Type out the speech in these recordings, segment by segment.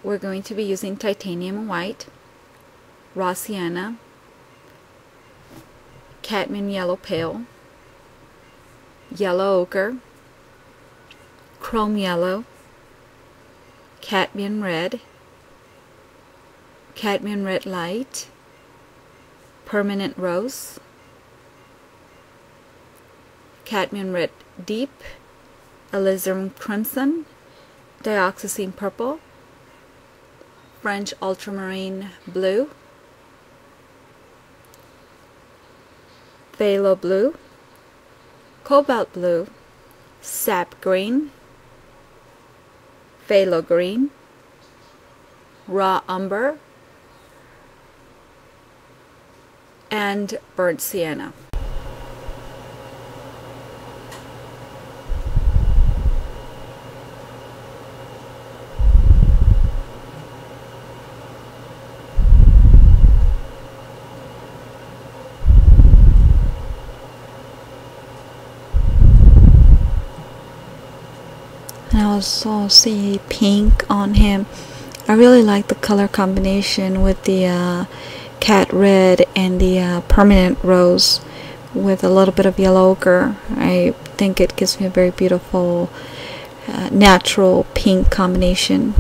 we're going to be using titanium white, raw sienna, cadmium yellow pale, yellow ochre, chrome yellow, cadmium red light, permanent rose, cadmium red deep, alizarin crimson, dioxazine purple, French ultramarine blue, phthalo blue, cobalt blue, sap green, phthalo green, raw umber, and burnt sienna. And I also see pink on him. I really like the color combination with the cat red and the permanent rose with a little bit of yellow ochre. I think it gives me a very beautiful natural pink combination.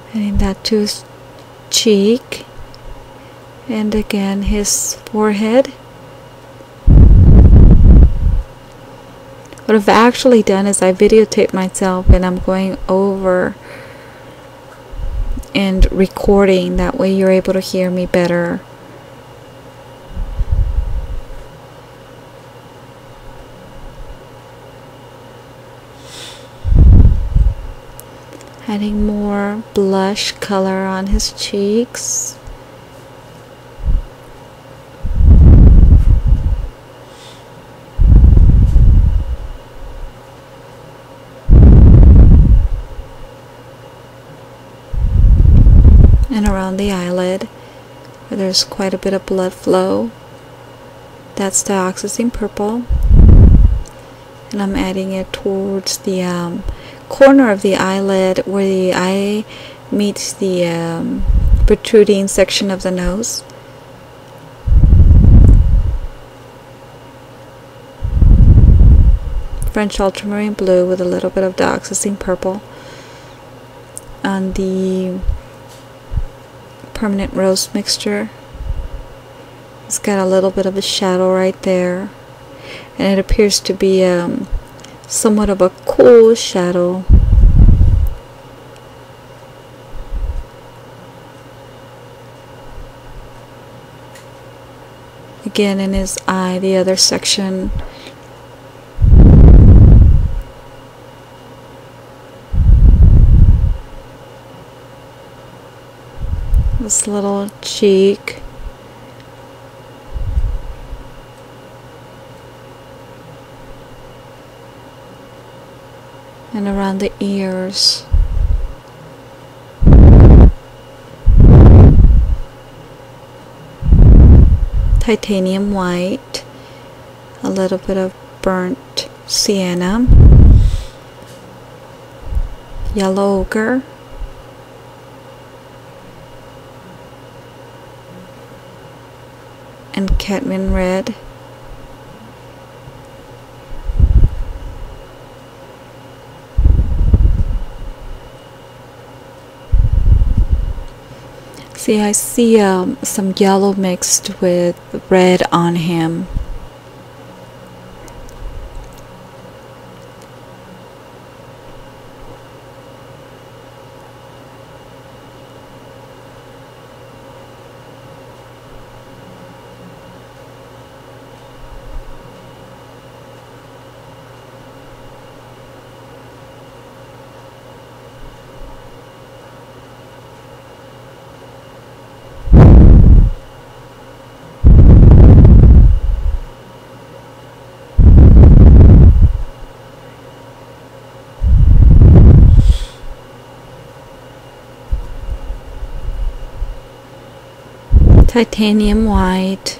Adding that to his cheek, and again his forehead. What I've actually done is I videotaped myself and I'm going over and recording, that way you're able to hear me better. Adding more blush color on his cheeks. And around the eyelid, where there's quite a bit of blood flow. That's dioxazine purple. And I'm adding it towards the corner of the eyelid where the eye meets the protruding section of the nose. French ultramarine blue with a little bit of dioxazine purple on the permanent rose mixture. It's got a little bit of a shadow right there, and it appears to be somewhat of a cool shadow. Again in his eye, the other section. This little cheek. And around the ears. Titanium white. A little bit of burnt sienna. Yellow ochre. And cadmium red. See, I see some yellow mixed with red on him. Titanium white,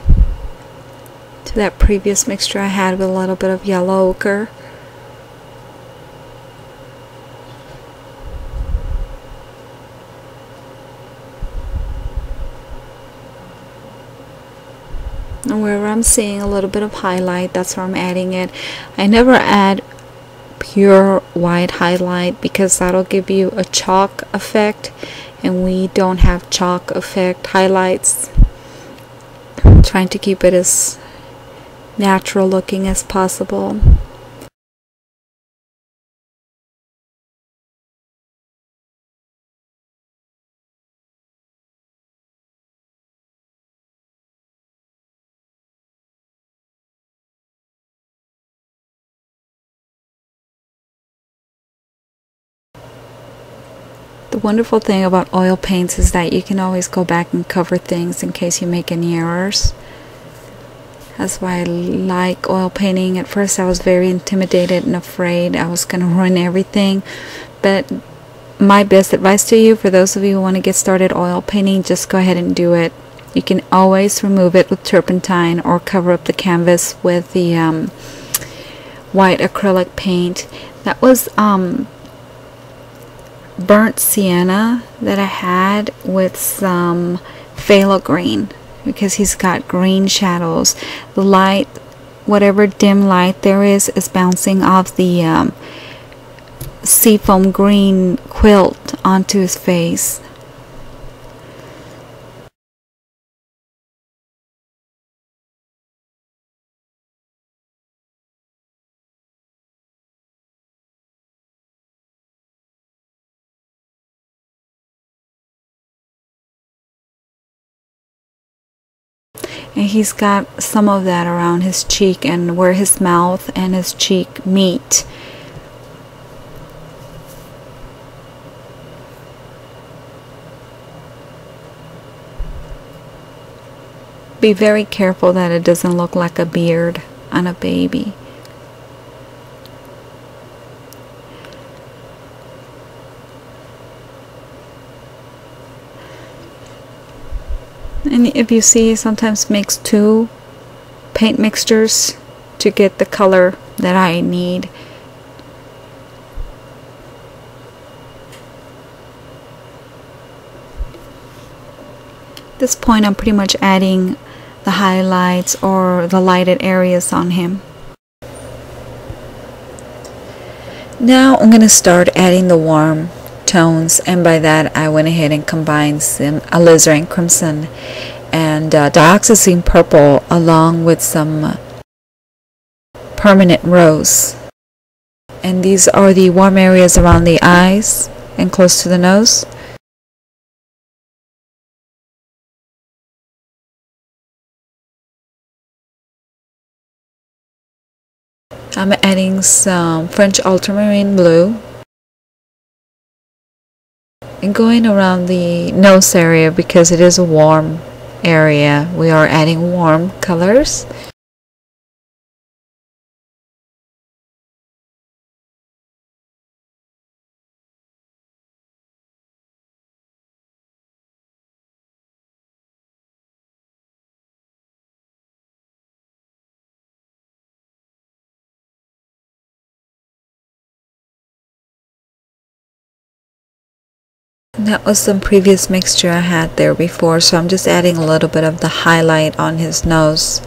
to that previous mixture I had with a little bit of yellow ochre. And wherever I'm seeing a little bit of highlight, that's where I'm adding it. I never add pure white highlight because that'll give you a chalk effect, and we don't have chalk effect highlights. I'm trying to keep it as natural looking as possible. The wonderful thing about oil paints is that you can always go back and cover things in case you make any errors. That's why I like oil painting. At first I was very intimidated and afraid I was going to ruin everything, but my best advice to you, for those of you who want to get started oil painting, just go ahead and do it. You can always remove it with turpentine or cover up the canvas with the white acrylic paint. That was burnt sienna that I had with some phthalo green, because he's got green shadows. The light, whatever dim light there is bouncing off the seafoam green quilt onto his face. And he's got some of that around his cheek and where his mouth and his cheek meet. Be very careful that it doesn't look like a beard on a baby. And if you see, sometimes mix two paint mixtures to get the color that I need. At this point I'm pretty much adding the highlights or the lighted areas on him. Now I'm going to start adding the warm tones, and by that I went ahead and combined some alizarin crimson and dioxazine purple along with some permanent rose. And these are the warm areas around the eyes and close to the nose. I'm adding some French ultramarine blue and going around the nose area because it is a warm area. We are adding warm colors. That was some previous mixture I had there before, so I'm just adding a little bit of the highlight on his nose.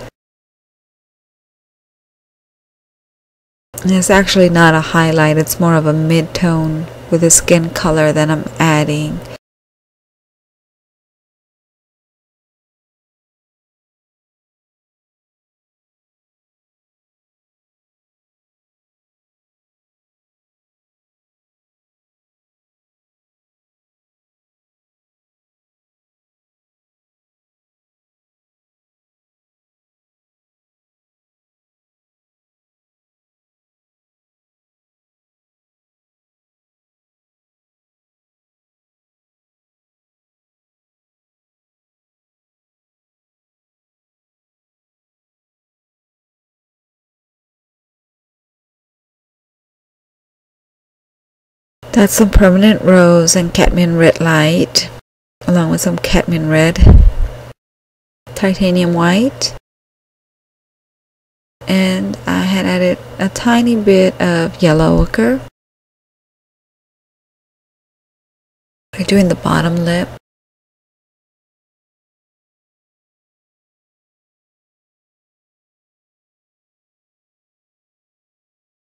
And it's actually not a highlight, it's more of a mid-tone with the skin color that I'm adding. That's some permanent rose and cadmium red light, along with some cadmium red, titanium white, And I had added a tiny bit of yellow ochre by doing the bottom lip.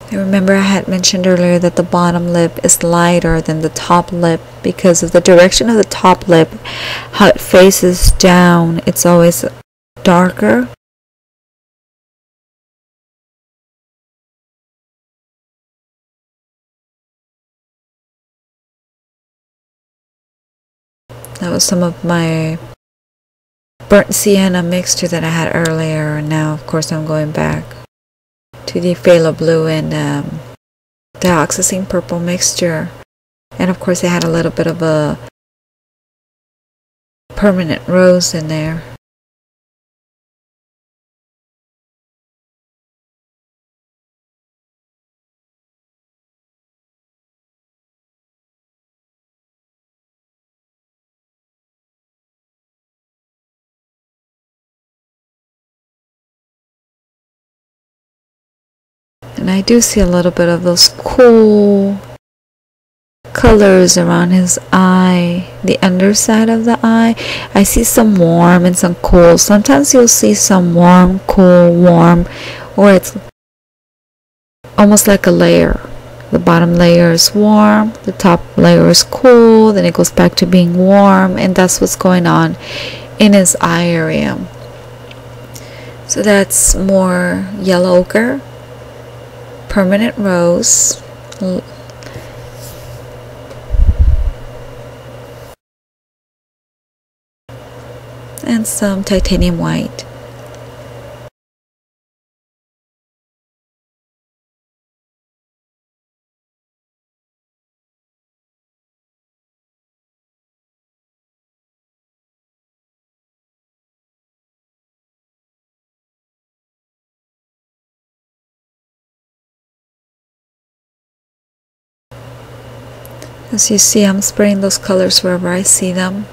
I remember I had mentioned earlier that the bottom lip is lighter than the top lip because of the direction of the top lip, how it faces down, it's always darker. That was some of my burnt sienna mixture that I had earlier, and now of course I'm going back to the phthalo blue and dioxazine purple mixture. And of course I had a little bit of a permanent rose in there. And I do see a little bit of those cool colors around his eye, the underside of the eye. I see some warm and some cool. Sometimes you'll see some warm, cool, warm, or it's almost like a layer. The bottom layer is warm, the top layer is cool, then it goes back to being warm, and that's what's going on in his eye area. So that's more yellow ochre, permanent rose, and some titanium white. As you see, I'm spraying those colors wherever I see them.